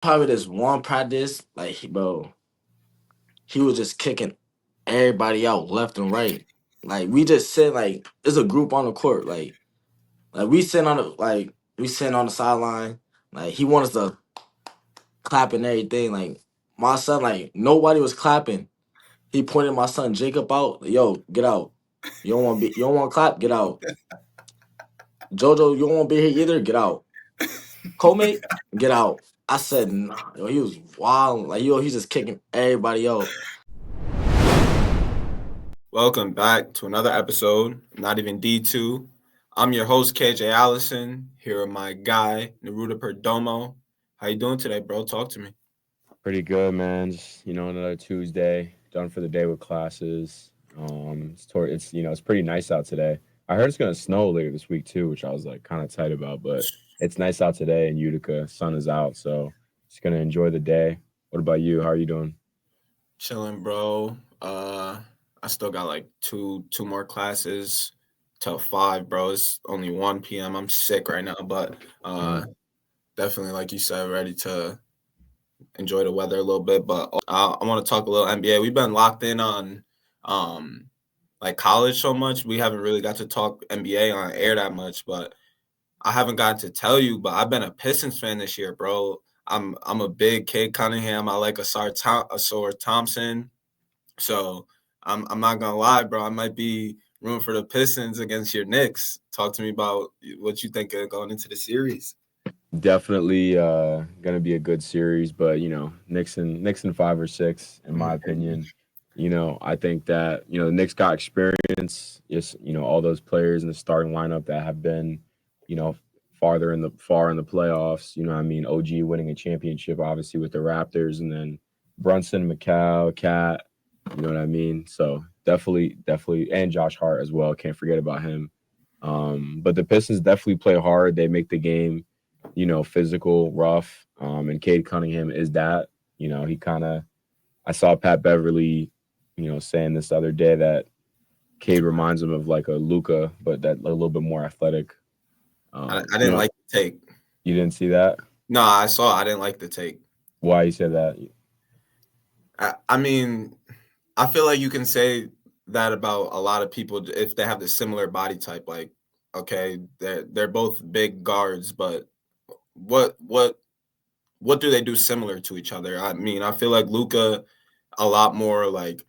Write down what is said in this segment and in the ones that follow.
probably this one practice, like, bro, he was just kicking everybody out left and right. Like, we just sit, like, there's a group on the court. Like we sitting on the sideline. Like, he wants us to clap and everything. Like, my son, like, nobody was clapping. He pointed my son Jacob out. Yo, get out. You don't want to clap? Get out. Jojo, you don't want to be here either? Get out. Co-mate, get out. I said, nah. Yo, he was wild. Like, yo, he's just kicking everybody out. Welcome back to another episode, Not Even D2. I'm your host, KJ Allison, here with my guy, Neruda Perdomo. How you doing today, bro? Talk to me. Pretty good, man. Just, another Tuesday, done for the day with classes. It's pretty nice out today. I heard it's gonna snow later this week too, which I was like kind of tight about, but it's nice out today in Utica. Sun is out, so just gonna enjoy the day. What about you? How are you doing? Chilling, bro. I still got like two more classes till 5, bro. It's only 1 p.m. I'm sick right now, but definitely, like you said, ready to enjoy the weather a little bit. But I want to talk a little NBA. We've been locked in on like college so much. We haven't really got to talk NBA on air that much, but I haven't gotten to tell you, but I've been a Pistons fan this year, bro. I'm a big Cade Cunningham. I like Asar Thompson. So I'm not gonna lie, bro. I might be rooting for the Pistons against your Knicks. Talk to me about what you think of going into the series. Definitely gonna be a good series, but Knicks in 5 or 6, in my opinion. I think that the Knicks got experience. Just all those players in the starting lineup that have been, you know, far in the playoffs. I mean, OG winning a championship, obviously with the Raptors, and then Brunson, McCall, Cat. You know what I mean? So definitely, and Josh Hart as well. Can't forget about him. But the Pistons definitely play hard. They make the game, physical, rough. And Cade Cunningham is that. He kind of. I saw Pat Beverly, saying this other day that Cade reminds him of like a Luka, but that a little bit more athletic. I didn't like the take. You didn't see that? No, I saw. I didn't like the take. Why you said that? I mean, I feel like you can say that about a lot of people if they have the similar body type. Like, okay, they're both big guards, but what do they do similar to each other? I mean, I feel like Luka a lot more like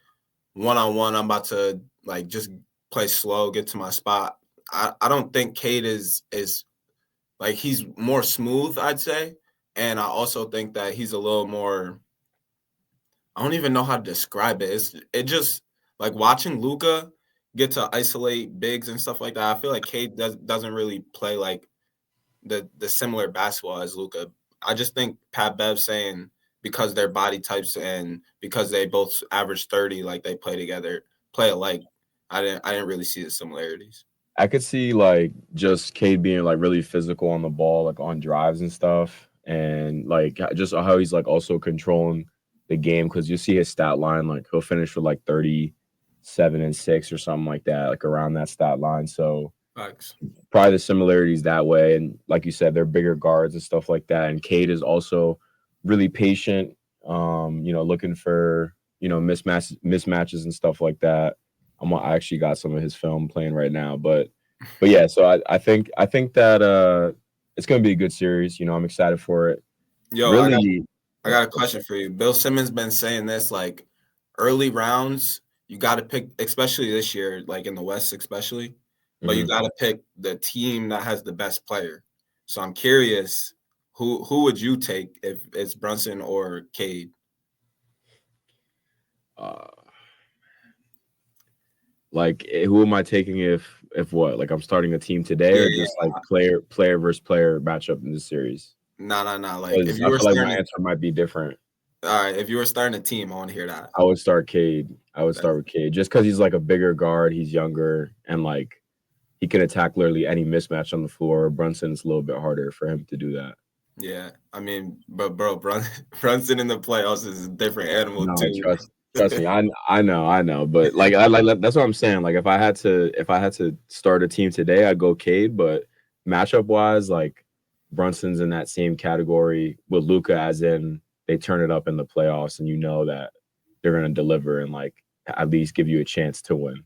one-on-one. I'm about to like just play slow, get to my spot. I don't think Cade is like he's more smooth, I'd say. And I also think that he's a little more, I don't even know how to describe it. It just like watching Luka get to isolate bigs and stuff like that. I feel like Cade doesn't really play like the similar basketball as Luka. I just think Pat Bev saying because their body types and because they both average 30, like they play alike. I didn't really see the similarities. I could see like just Cade being like really physical on the ball, like on drives and stuff, and like just how he's like also controlling the game because you see his stat line, like he'll finish with like 37-6 or something like that, like around that stat line. So Thanks. probably the similarities that way, and like you said, they're bigger guards and stuff like that. And Cade is also really patient, looking for mismatches and stuff like that. I actually got some of his film playing right now, but yeah. So I think that it's gonna be a good series. I'm excited for it. Yo, Really, I got a question for you. Bill Simmons been saying this like early rounds. You got to pick, especially this year, like in the West, especially. But you got to pick the team that has the best player. So I'm curious, who would you take if it's Brunson or Cade? Like, who am I taking if what? Like, I'm starting a team today, or just like player versus player matchup in this series? No. Like, if you I were feel like starting, my answer might be different. all right, if you were starting a team, I want to hear that. I would start Cade. I would start with Cade just because he's like a bigger guard. He's younger and like he can attack literally any mismatch on the floor. Brunson, it's a little bit harder for him to do that. Yeah, I mean, but bro, Brunson in the playoffs is a different animal No, too. trust me. I know, but like I like that's what I'm saying. Like if I had to start a team today, I'd go Cade. But matchup wise, like Brunson's in that same category with Luka, as in they turn it up in the playoffs, and you know that they're going to deliver and like at least give you a chance to win.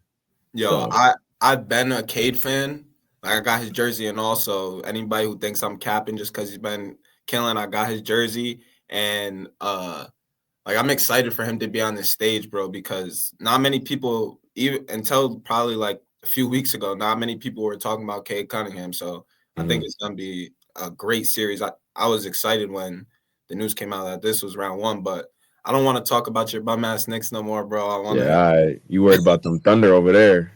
Yo, So I've been a Cade fan. Like, I got his jersey, and also anybody who thinks I'm capping just because he's been killing, I got his jersey, and like, I'm excited for him to be on this stage, bro, because not many people, even until probably like a few weeks ago, not many people were talking about Cade Cunningham. So I think it's gonna be a great series. I was excited when the news came out that this was round one, but I don't want to talk about your bum ass Knicks no more, bro. I want to. you worried about them Thunder over there?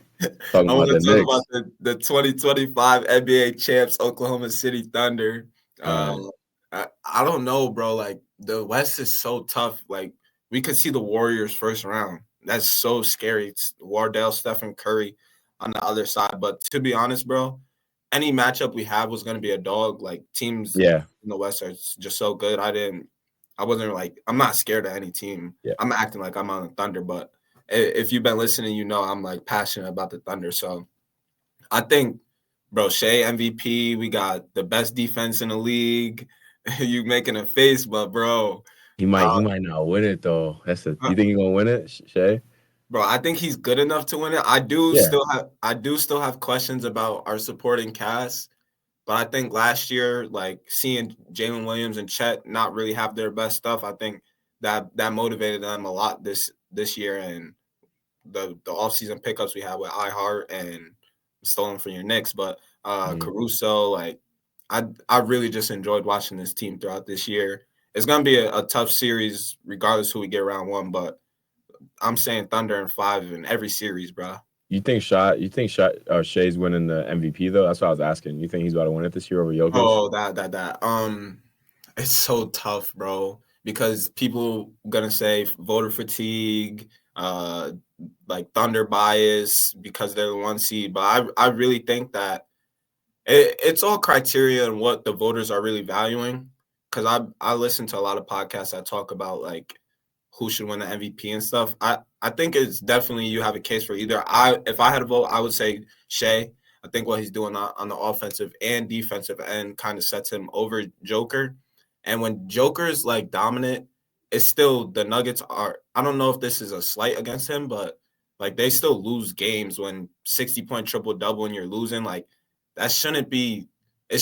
Talking I about want the to talk Knicks. about the 2025 NBA champs, Oklahoma City Thunder. I don't know, bro. Like, the West is so tough. Like, we could see the Warriors first round. That's so scary. It's Wardell, Stephen Curry on the other side. But to be honest, bro, any matchup we have was going to be a dog. Like, teams Yeah, in the West are just so good. I wasn't like, I'm not scared of any team. yeah. I'm acting like I'm on the Thunder, but if you've been listening, you know I'm like passionate about the Thunder. So I think, bro, Shea MVP. We got the best defense in the league. You making a face, but bro, He might not win it though. You think he's gonna win it, Shay? bro, I think he's good enough to win it. Yeah. I do still have questions about our supporting cast, but I think last year, like, seeing Jalen Williams and Chet not really have their best stuff, I think that motivated them a lot this year, and the offseason pickups we had with iHeart and Stolen from Your Knicks, but Caruso, like, I really just enjoyed watching this team throughout this year. It's gonna be a tough series regardless who we get round one, but I'm saying Thunder in 5 in every series, bro. You think Shay's winning the MVP though? That's what I was asking. You think he's about to win it this year over Jokic? Oh, that. It's so tough, bro, because people gonna say voter fatigue, like Thunder bias because they're the 1 seed. But I really think that it's all criteria and what the voters are really valuing. Because I listen to a lot of podcasts that talk about like who should win the MVP and stuff. I think it's definitely you have a case for either. If I had a vote, I would say Shea. I think what he's doing on the offensive and defensive end kind of sets him over Joker. And when Joker's like dominant, it's still the Nuggets are. I don't know if this is a slight against him, but like they still lose games when 60-point triple double and you're losing. Like, that shouldn't be. It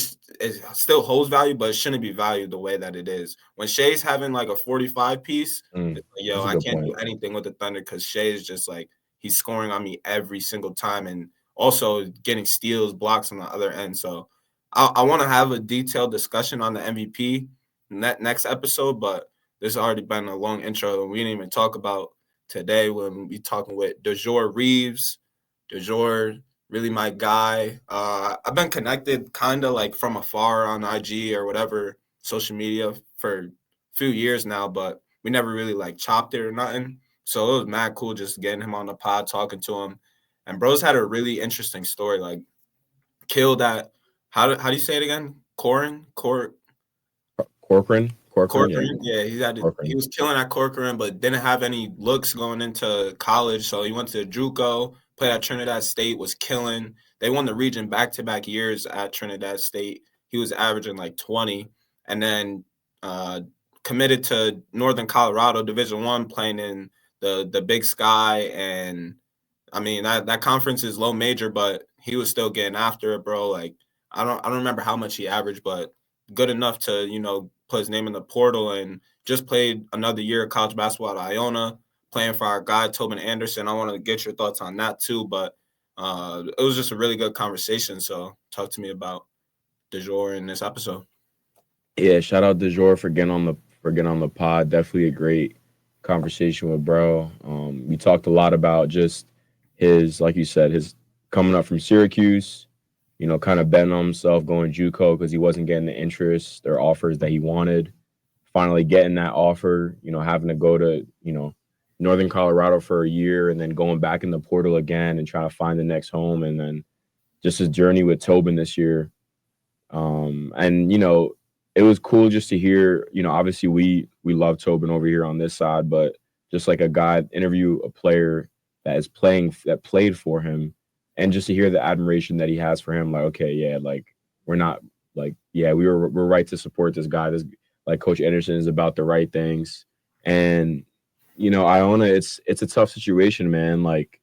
still holds value, but it shouldn't be valued the way that it is. When Shea's having like a 45 piece, it's like, yo, I can't do anything with the Thunder because Shea is just like he's scoring on me every single time and also getting steals, blocks on the other end. So I want to have a detailed discussion on the MVP next episode, but this has already been a long intro and we didn't even talk about today when we talking with Dejour Reaves. Dejour, really my guy. I've been connected kind of like from afar on IG or whatever social media for a few years now, but we never really like chopped it or nothing. So it was mad cool just getting him on the pod, talking to him. And bro's had a really interesting story. Like, killed at how do you say it again? Corcoran, yeah. He was killing at Corcoran, but didn't have any looks going into college. So he went to JUCO, played at Trinidad State, was killing. They won the region back-to-back years at Trinidad State. He was averaging like 20, and then committed to Northern Colorado Division I, playing in the Big Sky. And I mean that conference is low major, but he was still getting after it, bro. Like, I don't remember how much he averaged, but good enough to put his name in the portal, and just played another year of college basketball at Iona, playing for our guy Tobin Anderson. I want to get your thoughts on that too, but it was just a really good conversation. So talk to me about Dejour in this episode. Yeah, shout out Dejour for getting on the pod. Definitely a great conversation with bro. We talked a lot about just his, like you said, his coming up from Syracuse, kind of betting on himself, going JUCO because he wasn't getting the interest or offers that he wanted. Finally getting that offer, having to go to, Northern Colorado for a year and then going back in the portal again and trying to find the next home. And then just his journey with Tobin this year. And, it was cool just to hear, obviously we love Tobin over here on this side, but just like a guy interview a player that played for him, and just to hear the admiration that he has for him, like, okay, yeah, like we're not like, yeah, we're right to support this guy. This, like, Coach Anderson is about the right things. And, you know, Iona, it's a tough situation, man. Like,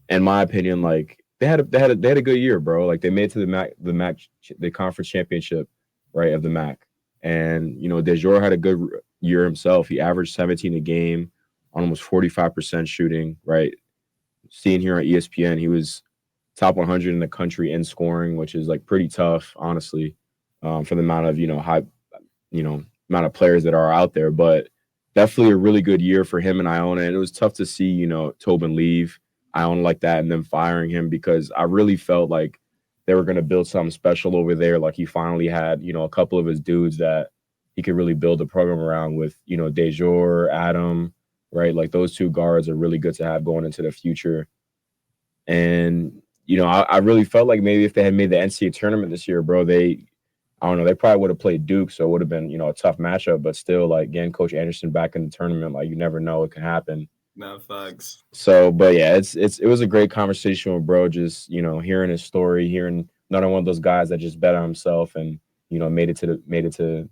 in my opinion, like, they had a good year, bro. Like, they made it to the conference championship, right, of the MAAC. And, you know, Dejour had a good year himself. He averaged 17 a game on almost 45% shooting, right? Seeing here on ESPN, he was top 100 in the country in scoring, which is like pretty tough, honestly, for the amount of, amount of players that are out there. But definitely a really good year for him and Iona. And it was tough to see, you know, Tobin leave Iona like that and then firing him, because I really felt like they were going to build something special over there. Like, he finally had, you know, a couple of his dudes that he could really build a program around with, you know, Dejour, Adam, right? Like, those two guards are really good to have going into the future. And, you know, I really felt like maybe if they had made the NCAA tournament this year, bro, I don't know, they probably would have played Duke, so it would have been, you know, a tough matchup. But still, like, again, Coach Anderson back in the tournament, like, you never know what can happen. No, facts. So, but yeah, it was a great conversation with bro. Just, you know, hearing his story, hearing another one of those guys that just bet on himself and, you know, made it to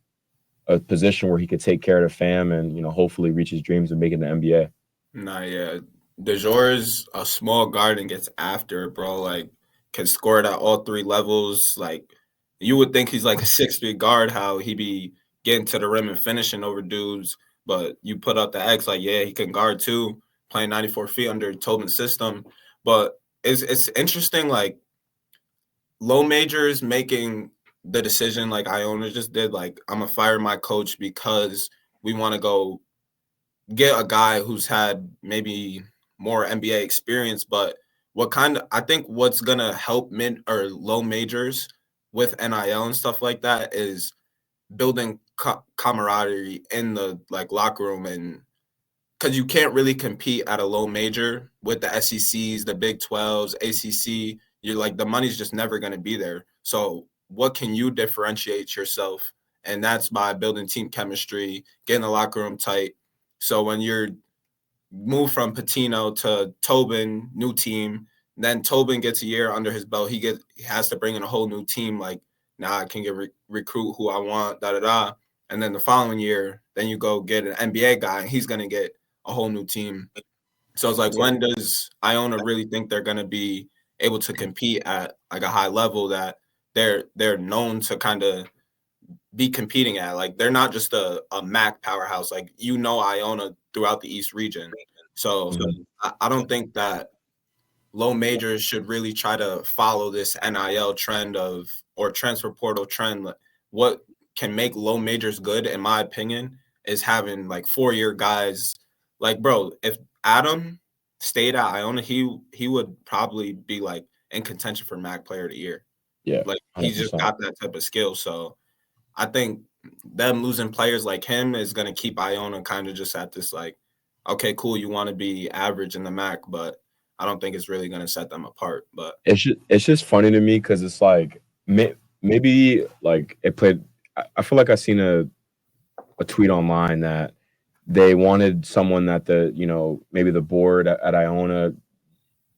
a position where he could take care of the fam and, you know, hopefully reach his dreams of making the NBA. Nah, yeah. Dejour is a small guard and gets after it, bro. Like, can score it at all three levels. Like, you would think he's like a 6'3" guard, how he be getting to the rim and finishing over dudes. But you put up the X, like, yeah, he can guard too, playing 94 feet under Tobin's system. But it's interesting, like, low majors making the decision like Iona just did, like, I'm going to fire my coach because we want to go get a guy who's had maybe more NBA experience. But I think what's going to help mid or low majors with NIL and stuff like that is building camaraderie in the, like, locker room. And because you can't really compete at a low major with the SECs, the Big 12s, ACC. You're like, the money's just never going to be there. So what can you differentiate yourself? And that's by building team chemistry, getting the locker room tight. So when you're moved from Patino to Tobin, new team, then Tobin gets a year under his belt. He has to bring in a whole new team. Like, now I can get recruit who I want, da-da-da. And then the following year, then you go get an NBA guy, and he's going to get a whole new team. So it's like, when does Iona really think they're going to be able to compete at, like, a high level that they're known to kind of be competing at? Like, they're not just a MAAC powerhouse. Like, you know, Iona throughout the East region. So I don't think that low majors should really try to follow this NIL trend or transfer portal trend. What can make low majors good, in my opinion, is having, like, 4-year guys. Like, bro, if Adam stayed at Iona, he would probably be, like, in contention for MAAC Player of the Year. Yeah, like, he's just got that type of skill. So I think them losing players like him is going to keep Iona kind of just at this, like, okay, cool, you want to be average in the MAAC, but I don't think it's really going to set them apart. But it's just funny to me because it's like, maybe, like, it played. I feel like I seen a tweet online that they wanted someone that maybe the board at Iona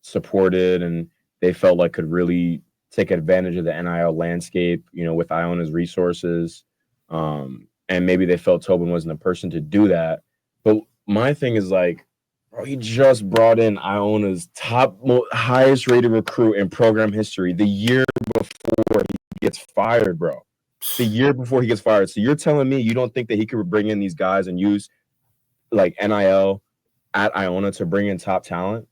supported, and they felt like could really take advantage of the NIL landscape, you know, with Iona's resources. And maybe they felt Tobin wasn't the person to do that. But my thing is, like, bro, he just brought in Iona's highest rated recruit in program history the year before he gets fired, bro. The year before he gets fired. So you're telling me you don't think that he could bring in these guys and use, like, NIL at Iona to bring in top talent?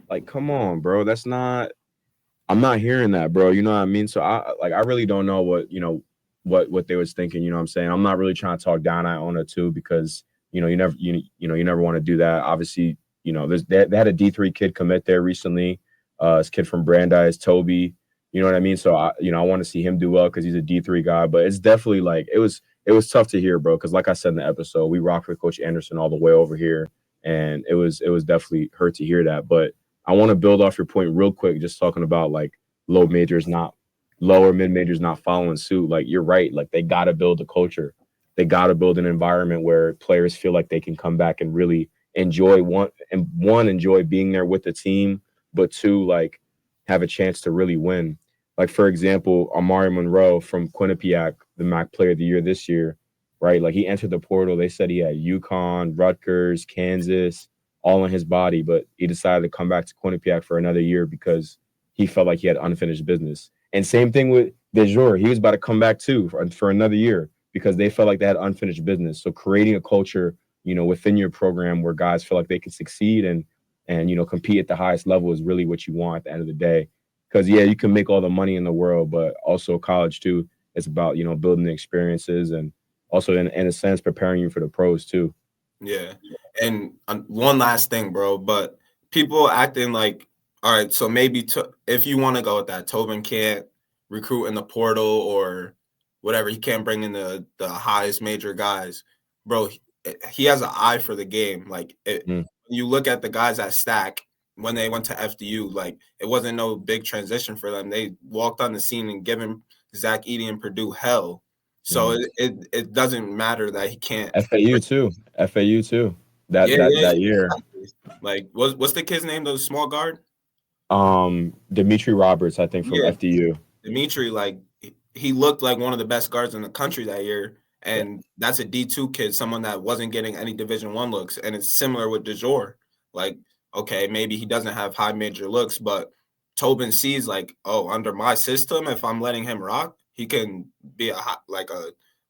Like, come on, bro. I'm not hearing that, bro. You know what I mean? So I really don't know what they was thinking. You know what I'm saying? I'm not really trying to talk down Iona too, because, you never want to do that. Obviously, you know, they had a D3 kid commit there recently. This kid from Brandeis, Toby. You know what I mean? So I want to see him do well because he's a D3 guy. But it's definitely, like, it was tough to hear, bro. Because, like I said in the episode, we rocked with Coach Anderson all the way over here, and it was definitely hurt to hear that. But I want to build off your point real quick, just talking about, like, lower mid majors not following suit. Like, you're right. Like, they got to build a culture. They got to build an environment where players feel like they can come back and really enjoy enjoy being there with the team, but two, like, have a chance to really win. like for example, Amari Monroe from Quinnipiac, the MAC Player of the Year this year, right? Like he entered the portal. They said he had UConn, Rutgers, Kansas, all in his body, but he decided to come back to Quinnipiac for another year because he felt like he had unfinished business. And same thing with Dejour. He was about to come back too for another year because they felt like they had unfinished business. So creating a culture, within your program where guys feel like they can succeed and compete at the highest level is really what you want at the end of the day. Because yeah, you can make all the money in the world, but also college too. It's about building the experiences and also in a sense preparing you for the pros too. Yeah. And one last thing, bro, but people acting like, all right, so maybe if you want to go with that, Tobin can't recruit in the portal or whatever. He can't bring in the highest major guys. Bro, he has an eye for the game. Like, you look at the guys at Stack when they went to FDU, like, it wasn't no big transition for them. They walked on the scene and given Zach Edey and Purdue hell. So it doesn't matter that he can't. FAU too. FAU too. That Yeah, that yeah, that year. like what's the kid's name? The small guard. Dimitri Roberts, I think from Yeah, FDU. Dimitri. Like he looked like one of the best guards in the country that year, Yeah. and that's a D2 kid, someone that wasn't getting any Division I looks. And it's similar with Dejour. Like, okay, maybe he doesn't have high major looks, but Tobin sees like, oh, under my system, if I'm letting him rock, he can be a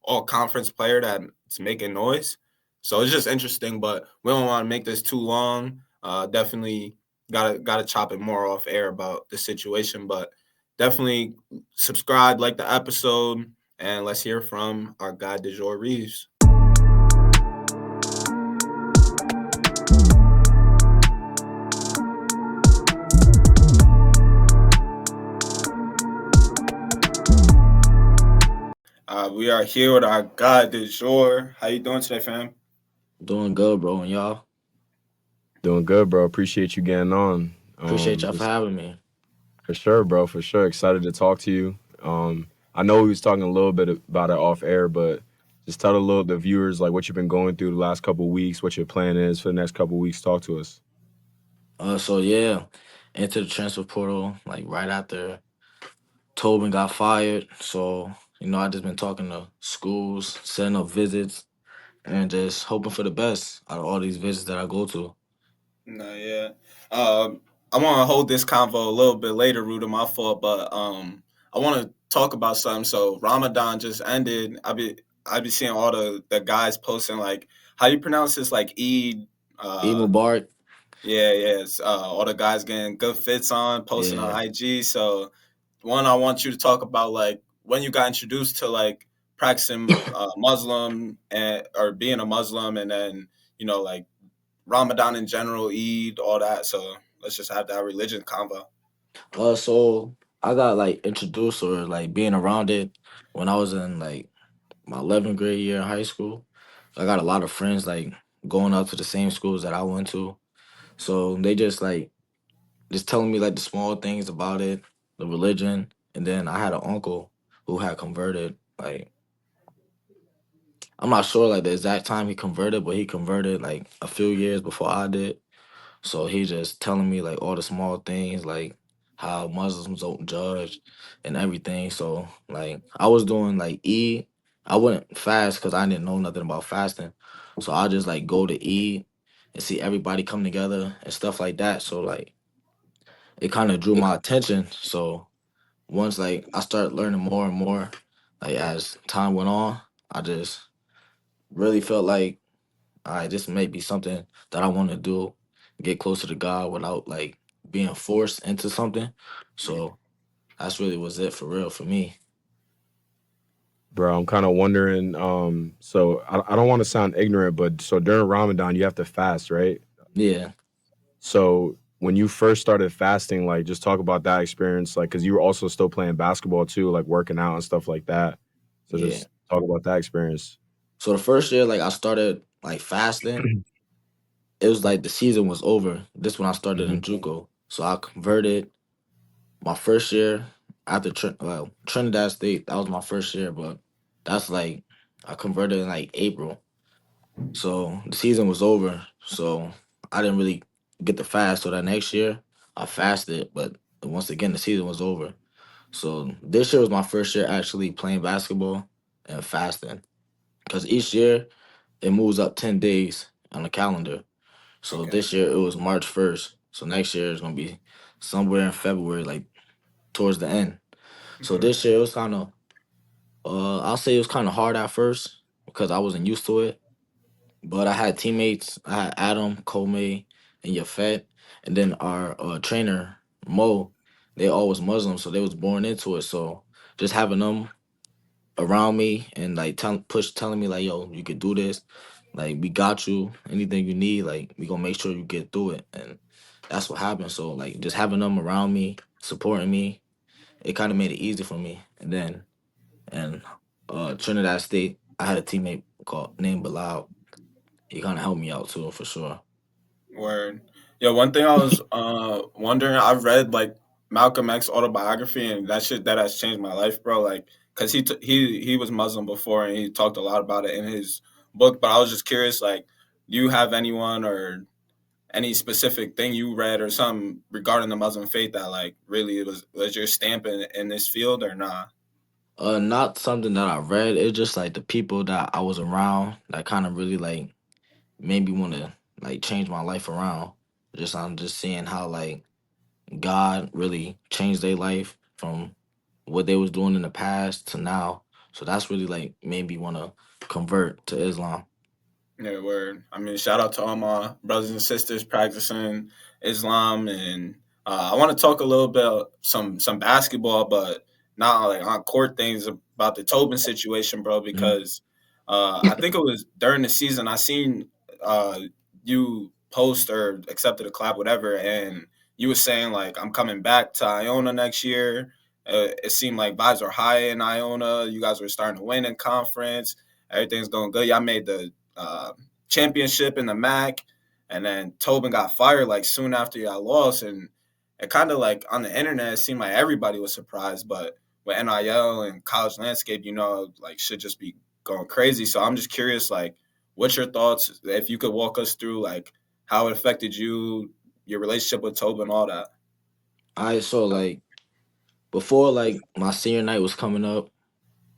all conference player that's making noise. So it's just interesting, but we don't want to make this too long. Definitely gotta chop it more off air about the situation, but definitely subscribe, like the episode, and let's hear from our guy Dejour Reaves. We are here with our guy Dejour. How you doing today, fam? Doing good, bro. And y'all? Doing good, bro. Appreciate you getting on. Appreciate y'all for having me. For sure, bro. For sure. Excited to talk to you. I know we was talking a little bit about it off air, but just tell the viewers like what you've been going through the last couple of weeks, what your plan is for the next couple of weeks. Talk to us. So yeah, into the transfer portal like right after Tobin got fired. So I just been talking to schools, setting up visits, and just hoping for the best out of all these visits that I go to. No, yeah. I want to hold this convo a little bit later, Ruta, my fault, but I want to talk about something. So Ramadan just ended. I be seeing all the guys posting like, how you pronounce this, like Eid. Eid Mubarak. Yeah, yes. All the guys getting good fits on, posting on IG. So one, I want you to talk about like when you got introduced to like practicing Muslim or being a Muslim, and then like Ramadan in general, Eid, all that. So let's just have that religion convo. So I got like introduced or like being around it when I was in like my 11th grade year in high school. I got a lot of friends like going up to the same schools that I went to. So they just telling me like the small things about it, the religion, and then I had an uncle who had converted. Like I'm not sure like the exact time he converted, but he converted like a few years before I did. So he just telling me like all the small things, like how Muslims don't judge and everything. So like I was doing like Eid. I wouldn't fast because I didn't know nothing about fasting. So I just like go to Eid and see everybody come together and stuff like that. So like it kind of drew my attention. So once like I started learning more and more, like as time went on, I just really felt like all right, this may be something that I want to do, get closer to God without like being forced into something. So that's really was it for real for me. Bro, I'm kind of wondering. So I don't want to sound ignorant, but so during Ramadan, you have to fast, right? Yeah, So when you first started fasting, like just talk about that experience, like because you were also still playing basketball too, like working out and stuff like that. So yeah. just talk about that experience. So the first year, like I started like fasting, it was like the season was over. This when I started Hmm. in JUCO. So I converted my first year after Trinidad State. That was my first year, but that's like I converted in like April. So the season was over. So I didn't really get to fast. So that next year I fasted, but once again the season was over. So this year was my first year actually playing basketball and fasting. Because each year it moves up 10 days on the calendar. So Okay. this year it was March 1st. So next year is gonna be somewhere in February, like towards the end. So Mhm. this year it was kind of, I'll say it was kind of hard at first because I wasn't used to it. But I had teammates. I had Adam, Komei, and Yafet, and then our trainer Mo. They all was Muslim, so they was born into it. So just having them around me and like telling me like, yo, you could do this. Like we got you. Anything you need, like we gonna make sure you get through it. And that's what happened. So like just having them around me, supporting me, it kind of made it easy for me. And Trinidad State, I had a teammate called named Bilal. He kind of helped me out too for sure. Word. Yeah, one thing I was wondering, I've read like Malcolm X autobiography, and that shit that has changed my life, bro. Like, cause he was Muslim before, and he talked a lot about it in his book. But I was just curious, like, do you have anyone or any specific thing you read or something regarding the Muslim faith that like really was your stamp in this field or not? Not something that I read. It's just like the people that I was around that kind of really like made me want to like change my life around. Just I'm just seeing how like God really changed their life from what they was doing in the past to now. So that's really like made me want to convert to Islam. Yeah, word. I mean, shout out to all my brothers and sisters practicing Islam, and I want to talk a little bit some basketball, but not like on court things about the Tobin situation, bro. Mhm. Because I think it was during the season I seen uh, you post or accepted a collab, whatever, and you was saying like I'm coming back to Iona next year. It seemed like vibes are high in Iona. You guys were starting to win in conference. Everything's going good. Y'all made the championship in the MAAC, and then Tobin got fired like soon after y'all lost, and it kind of like on the internet it seemed like everybody was surprised, but with NIL and college landscape, like should just be going crazy. So I'm just curious, like, what's your thoughts if you could walk us through like how it affected you, your relationship with Tobin, all that. I so like before like my senior night was coming up,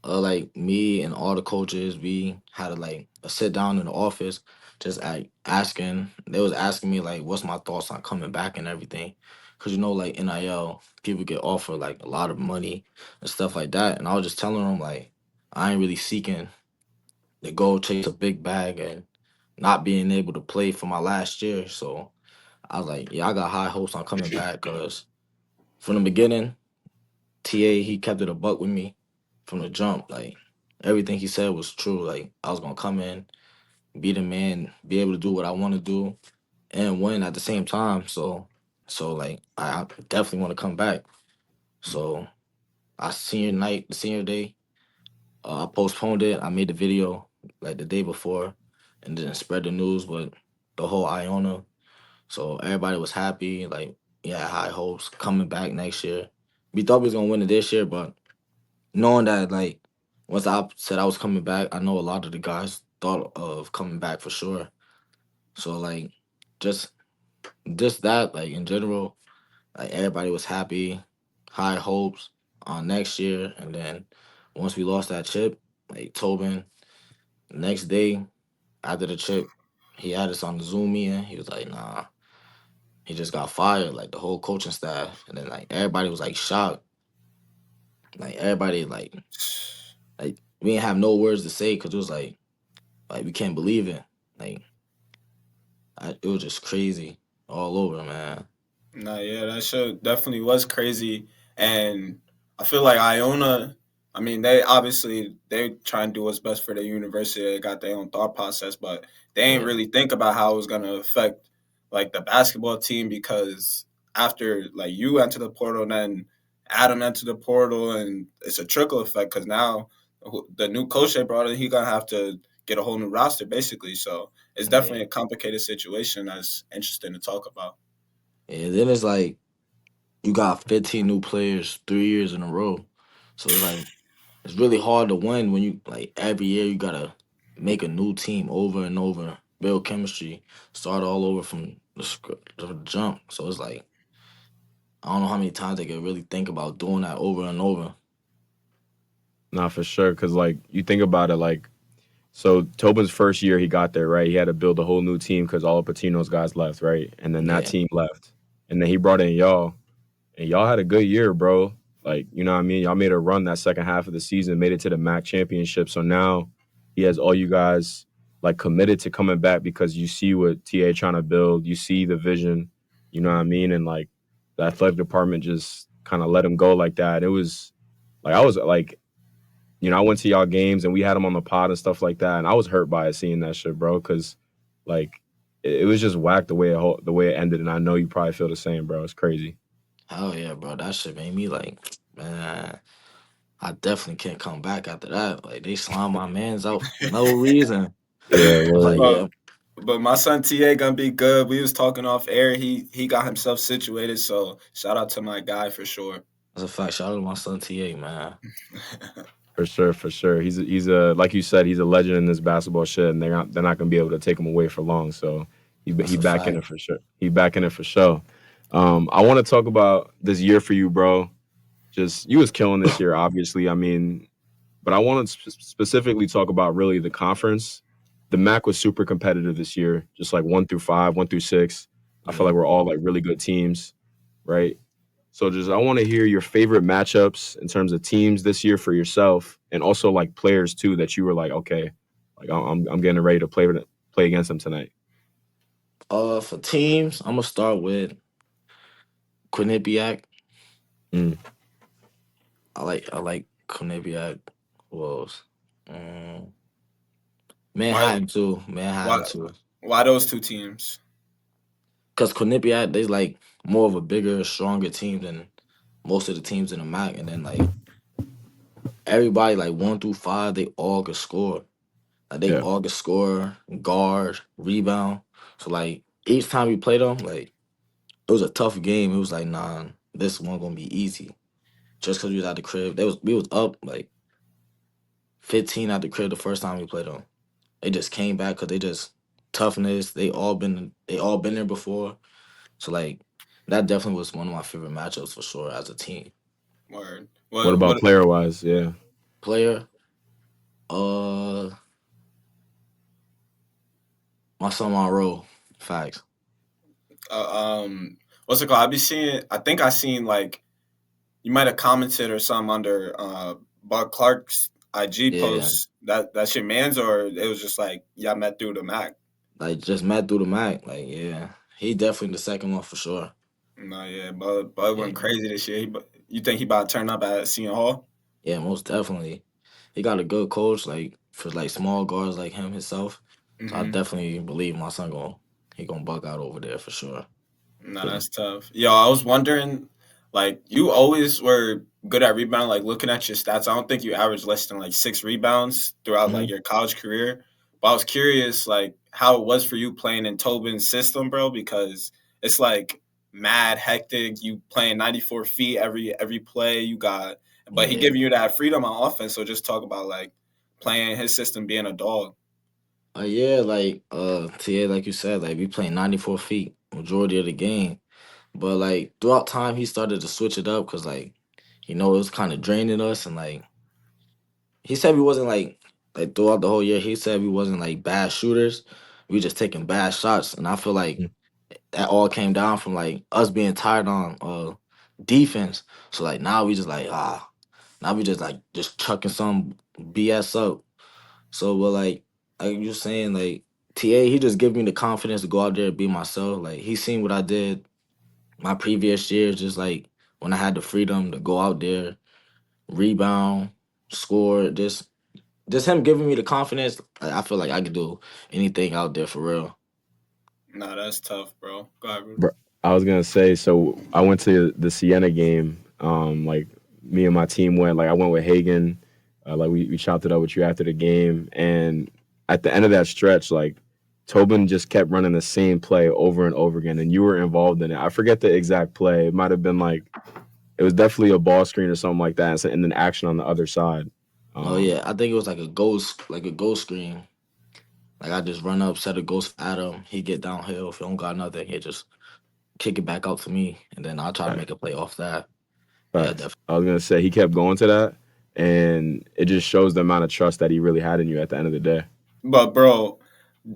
like me and all the coaches, we had like a sit down in the office, just like asking. They was asking me like, what's my thoughts on coming back and everything, because like NIL, people get offered like a lot of money and stuff like that, and I was just telling them like, I ain't really seeking to go chase a big bag and not being able to play for my last year. So I was like, yeah, I got high hopes on coming back because from the beginning, TA he kept it a buck with me from the jump. Like everything he said was true. Like I was gonna come in, be the man, be able to do what I want to do, and win at the same time. So like I definitely want to come back. So I senior night, the senior day, I postponed it. I made the video like the day before, and then spread the news with the whole Iona. So everybody was happy. Like yeah, high hopes coming back next year. We thought we was gonna win it this year, but knowing that like once I said I was coming back, I know a lot of the guys thought of coming back for sure. So like just just that like in general, like everybody was happy, high hopes on next year, and then once we lost that chip, like Tobin, the next day after the chip, he had us on the Zoom meeting. He was like, "Nah, he just got fired." Like the whole coaching staff, and then like everybody was like shocked. Like everybody like we didn't have no words to say because it was like we can't believe it. Like it was just crazy all over, man. No, yeah, that show definitely was crazy, and I feel like Iona. I mean, they obviously they try and do what's best for the university. They got their own thought process, but they ain't Yeah, really think about how it was gonna affect like the basketball team because after like you enter the portal, and then Adam entered the portal, and it's a trickle effect because now the new coach they brought in, he gonna have to get a whole new roster basically. So it's yeah, definitely a complicated situation that's interesting to talk about. yeah. Then it's like you got 15 new players 3 years in a row, so it's like it's really hard to win when you like every year you gotta make a new team over and over, build chemistry, start all over from the jump. So it's like I don't know how many times they could really think about doing that over and over. Nah, for sure. Because like you think about it, like so Tobin's first year he got there, right? He had to build a whole new team because all of Patino's guys left, right? And then that Yeah. team left, and then he brought in y'all, and y'all had a good year, bro. Like you know what I mean? Y'all made a run that second half of the season, made it to the MAAC championship. So now he has all you guys like committed to coming back because you see what TA trying to build, you see the vision, you know what I mean? And like the athletic department just kind of let him go like that. It was like I was like I went to y'all games and we had him on the pod and stuff like that, and I was hurt by it seeing that shit, bro, because like it was just whack the way it ended, and I know you probably feel the same, bro. It's crazy. Hell yeah, bro. That shit made me like, man, I definitely can't come back after that. Like they slime my mans out for no reason. Yeah, I was like, word. yeah, But my son TA gonna be good. We was talking off air. He got himself situated. So shout out to my guy for sure. that's a fact. Shout out to my son TA, man. For sure, for sure. He's a like you said, he's a legend in this basketball shit, and they're not gonna be able to take him away for long. So That's he a back in fact. it for sure. He back in it for sure. I want to talk about this year for you, bro. Just you was killing this year, obviously. I mean, but I want to specifically talk about really the conference. The MAC was super competitive this year, just like 1 through 5, 1 through 6. I feel Yeah. like we're all like really good teams, right? So just I want to hear your favorite matchups in terms of teams this year for yourself, and also like players too that you were like, okay, like I'm getting ready to play against them tonight. For teams, I'm gonna start with Quinnipiac. Mm. I like Quinnipiac. Who else? Um, why Manhattan too. Manhattan why too. why those two teams? Cause Quinnipiac, they like more of a bigger, stronger team than most of the teams in the MAC, and then like everybody like 1 through 5, they all could score. Like they Yeah, all could score, guard, rebound. So like each time we played them, like it was a tough game. It was like, nah, this one gonna be easy. Just cause we was at the crib, we was up like 15 at the crib the first time we played them. They just came back because they just toughness. They all been there before. So like that definitely was one of my favorite matchups for sure as a team. Word. what about player wise? Yeah. Player, uh, my son Monroe. Facts. What's it called? I think I seen like you might have commented or something under Buck Clark's IG Yeah, post. That shit man's, or it was just like y'all met through the Mac. like just met through the Mac. Like yeah, he definitely the second one for sure. No, yeah, but Yeah, went crazy this year. You think he about to turn up at Seton Hall? yeah, most definitely. He got a good coach like for like small guards like him himself. So I Mm-hmm. definitely believe my son gonna buck out over there for sure. No, that's tough. Yo, I was wondering, like, you always were good at rebound. Like, looking at your stats, I don't think you averaged less than like 6 rebounds throughout like Mhm. your college career. But I was curious, like, how it was for you playing in Tobin's system, bro, because it's like mad hectic. You playing 94 feet every play. But he Yeah. giving you that freedom on offense. So just talk about like playing his system, being a dog. Yeah, like TA, like you said, like we playing 94 feet majority of the game. But like throughout time he started to switch it up because like it was kind of draining us and like he said we wasn't like throughout the whole year he said we wasn't like bad shooters. We just taking bad shots. And I feel like Mm. that all came down from like us being tired on defense. So like now we just like now we just chucking some BS up. So, but like you saying, like TA, he just gave me the confidence to go out there and be myself. Like he seen what I did my previous years, just like when I had the freedom to go out there, rebound, score. Just him giving me the confidence. Like, I feel like I could do anything out there for real. Nah, that's tough, bro. Go ahead, bro. Bro, I was gonna say, so I went to the Siena game. Like me and my team went. Like I went with Hagen. Like we chopped it up with you after the game, and at the end of that stretch, like Tobin just kept running the same play over and over again, and you were involved in it. I forget the exact play. It might have been like it was definitely a ball screen or something like that, and then action on the other side. Oh Um, yeah, I think it was like a ghost screen. Like I just run up, set a ghost at him. He get downhill. If he don't got nothing, he just kick it back out to me, and then I'll try to Right. make a play off that. Yeah, Facts. definitely. I was gonna say he kept going to that, and it just shows the amount of trust that he really had in you at the end of the day. But bro,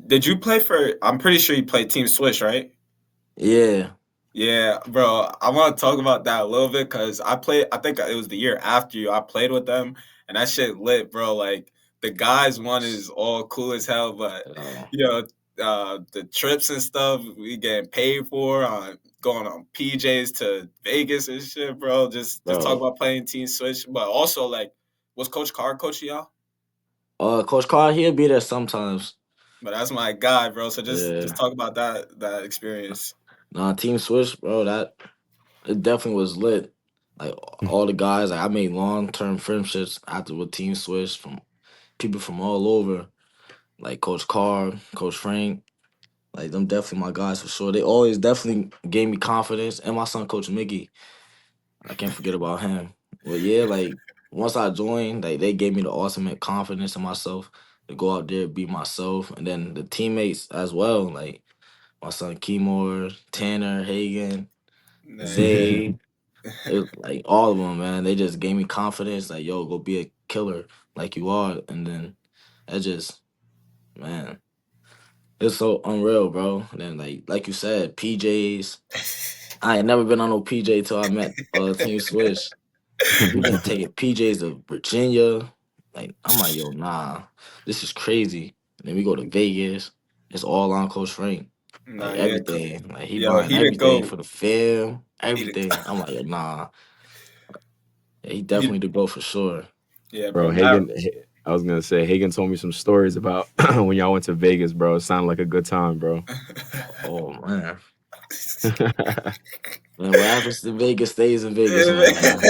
did you play for? I'm pretty sure you played Team Swish, right? Yeah. Yeah, bro. I want to talk about that a little bit because I played. I think it was the year after you. I played with them, and that shit lit, bro. Like the guys one is all cool as hell, but Uh, you know, the trips and stuff we getting paid for, going on PJs to Vegas and shit, bro. Just talk bro. about playing Team Switch, but also like, was Coach Carr coaching y'all? Coach Carr, he'll be there sometimes. But that's my guy, bro. So just Yeah. talk about that experience. Nah, Team Swish, bro. That it definitely was lit. Like all the guys, like I made long term friendships after with Team Swish from people from all over, like Coach Carr, Coach Frank. Like them definitely my guys for sure. They always definitely gave me confidence, and my son Coach Mickey. I can't forget about him. Well, yeah, like once I joined, like they gave me the ultimate confidence in myself to go out there be myself, and then the teammates as well, like my son Keymore, Tanner, Hagan, Nah, Zay. It was like all of them, man. They just gave me confidence, like yo, go be a killer like you are, and then that just man, it's so unreal, bro. And then like you said, PJs. I ain't never been on no PJ till I met Team Swish. We been taking PJs to Virginia. Like I'm like, yo, nah, this is crazy. And then we go to Vegas. It's all on Coach Frank. nah, Like yeah, everything. Like he yo, buying he didn't everything go. for the film, He didn't, everything. I'm like, yo, nah. Yeah, he he, definitely the go for sure. yeah, bro. Bro, I was gonna say Hagen told me some stories about when y'all went to Vegas, bro. It sounded like a good time, bro. Oh man. Man, what happens to Vegas stays in Vegas, Yeah, man.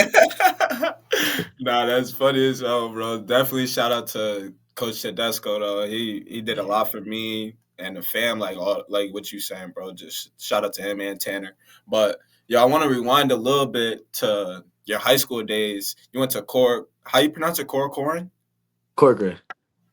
nah, that's funny as hell, bro. Definitely shout out to Coach Tedesco though. He did a lot for me and the fam, like all like what you saying, bro. Just shout out to him and Tanner. But yeah, I want to rewind a little bit to your high school days. You went to How you pronounce it? Corcoran? Corcoran.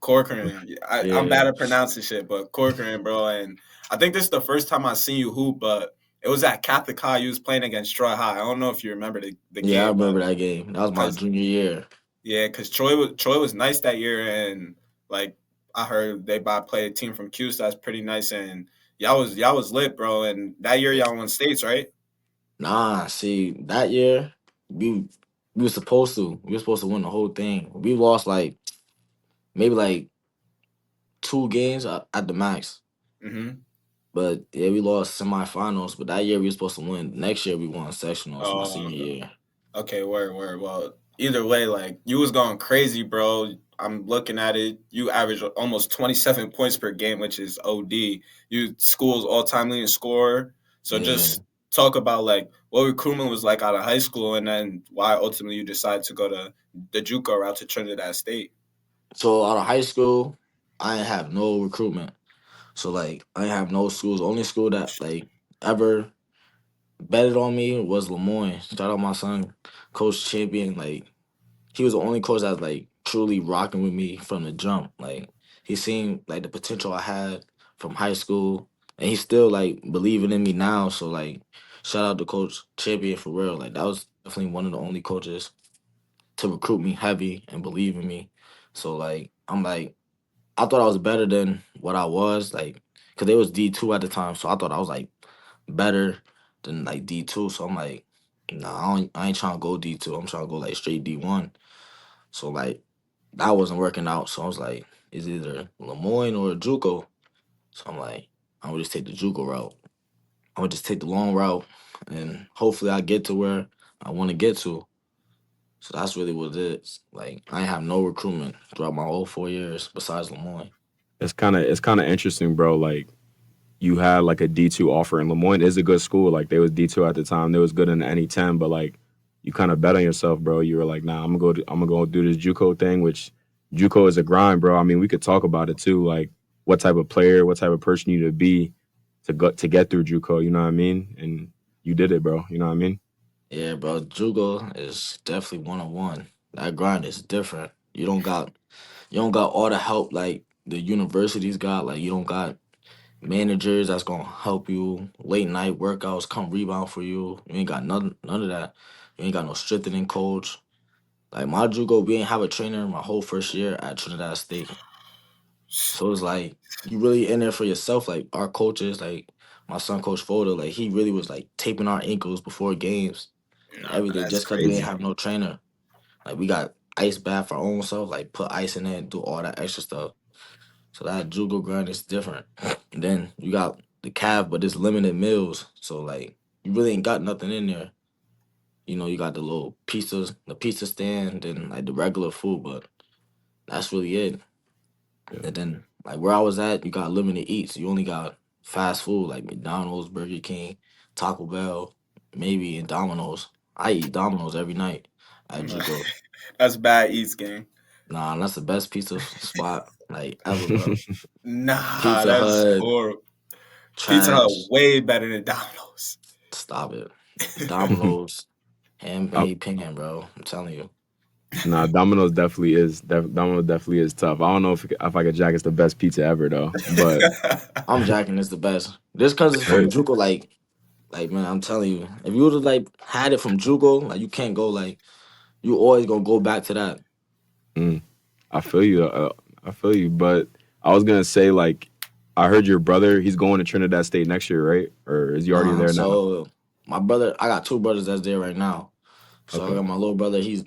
Corcoran. I'm Yeah. bad at pronouncing shit, but Corcoran, bro. And I think this is the first time I seen you hoop, but it was at Catholic High. You was playing against Troy High. I don't know if you remember the Yeah, I game, but remember that game. That was my because junior year. yeah, because Troy was nice that year, and like I heard they played a team from Q, so that's pretty nice. And y'all was lit, bro. And that year y'all won states, right? Nah, see, that year we we were supposed to. We were supposed to win the whole thing. We lost like maybe like 2 games at the max. Mm-hmm. But yeah, we lost semifinals. But that year we were supposed to win. Next year we won sectionals my Oh, senior year. okay, word. Well, either way, like you was going crazy, bro. I'm looking at it. You averaged almost 27 points per game, which is OD. You school's all-time leading scorer. So Yeah. just talk about like what recruitment was like out of high school, and then why ultimately you decided to go to the JUCO route to Trinidad State. So out of high school, I didn't have no recruitment. So like I didn't have no schools. Only school that like ever betted on me was Lemoyne. Shout out my son, Coach Champion. Like he was the only coach that was like truly rocking with me from the jump. Like he seen like the potential I had from high school, and he's still like believing in me now. So like, shout out to Coach Champion for real. Like that was definitely one of the only coaches to recruit me heavy and believe in me. So like, I'm like, I thought I was better than what I was. Like, cause they was D2 at the time, so I thought I was like better than like D2. So I'm like, nah, I ain't trying to go D2. I'm trying to go like straight D1. So like that wasn't working out. So I was like, it's either Lemoyne or JUCO. So I'm like, I'm gonna just take the JUCO route. I'm gonna just take the long route, and hopefully I get to where I want to get to. So that's really what it is. Like I ain't have no recruitment throughout my whole 4 years besides Lemoyne. It's kind of interesting, bro. Like you had like a D2 offer, and Lemoyne is a good school. Like they was D2 at the time. They was good in the NE10, but like you kind of bet on yourself, bro. You were like, nah, I'm gonna go do this JUCO thing, which JUCO is a grind, bro. I mean, we could talk about it too, like what type of player, what type of person you need to be to get through JUCO. You know what I mean? And you did it, bro. You know what I mean? Yeah, bro, JUCO is definitely 101. That grind is different. You don't got all the help like the universities got. Like you don't got managers that's gonna help you, late night workouts, come rebound for you. You ain't got none of that. You ain't got no strengthening coach. Like my JUCO, we ain't have a trainer my whole first year at Trinidad State. So it's like you really in there for yourself. Like our coaches, like my son, Coach Foda, like he really was like taping our ankles before games and Nah, everything that's just because we ain't crazy. have no trainer. Like we got ice bath our own self, like put ice in it, do all that extra stuff. So that JUCO grind is different. And then you got the calf, but it's limited meals. So like you really ain't got nothing in there. You know, you got the little pizzas, the pizza stand, and like the regular food, but that's really it. Yeah. And then like where I was at, you got limited eats. You only got fast food like McDonald's, Burger King, Taco Bell, maybe and Domino's. I eat Domino's every night at JUCO. That's bad East game. Nah, that's the best pizza spot like ever, bro. Nah, Pizza that's Hut, horrible. Pizza Hut trash. way better than Domino's. Stop it. Domino's, I, handmade pan, bro. I'm telling you. nah, Domino's definitely is tough. I don't know if I could jack it's the best pizza ever though, but I'm jacking this the best. Just cause it's from right. JUCO, like man, I'm telling you, if you would've like had it from JUCO, like you can't go like you always gonna go back to that. Mm, I feel you. I feel you. But I was gonna say like I heard your brother he's going to Trinidad State next year, right? Or is he already there now? So my brother, I got two brothers that's there right now. So I Okay. got my little brother, he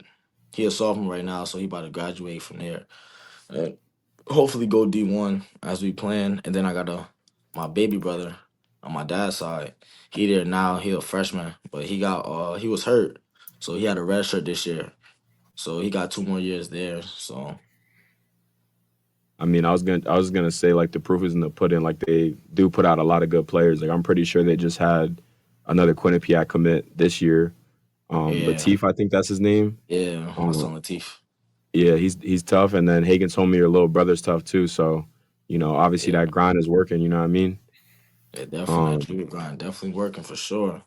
a sophomore right now, so he about to graduate from there. And hopefully go D1 as we plan. And then I got my baby brother on my dad's side. He there now, he a freshman, but he was hurt. So he had a red shirt this year. So he got 2 more years there. So I mean, I was gonna say like the proof is in the pudding. Like they do put out a lot of good players. Like I'm pretty sure they just had another Quinnipiac commit this year. yeah, Latif, I think that's his name. yeah, my Um, son Latif. yeah, he's tough, and then Hagen told me your little brother's tough too. So, obviously Yeah, that grind is working. You know what I mean? yeah, definitely that Um, junior grind, definitely working for sure.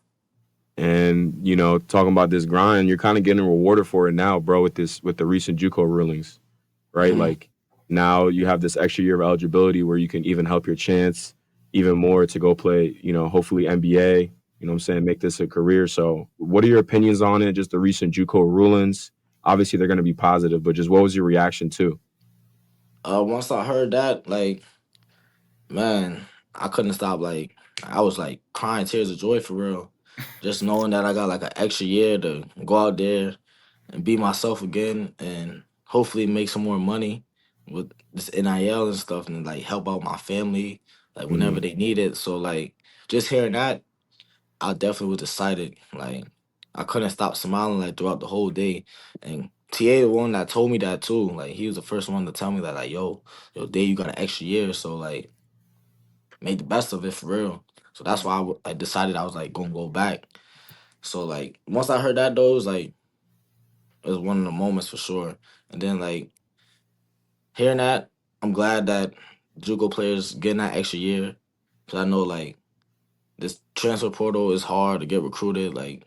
and talking about this grind, you're kind of getting rewarded for it now, bro. With the recent JUCO rulings, right? Hmm. Like now you have this extra year of eligibility where you can even help your chance even more to go play, hopefully NBA, what I'm saying, make this a career. So what are your opinions on it? Just the recent JUCO rulings. Obviously they're gonna be positive, but just what was your reaction to? Once I heard that, like, man, I couldn't stop. Like, I was like crying tears of joy for real. Just knowing that I got like an extra year to go out there and be myself again and hopefully make some more money with this NIL and stuff and like help out my family like whenever Mhm. they need it. So like just hearing that, I definitely was excited. Like I couldn't stop smiling like throughout the whole day. And TA the one that told me that too. Like he was the first one to tell me that like yo, Day, you got an extra year, so like make the best of it for real. So that's why I decided I was like gonna go back. So like once I heard that though, it was one of the moments for sure. And then like hearing that, I'm glad that JUCO players getting that extra year. Cause I know like this transfer portal is hard to get recruited like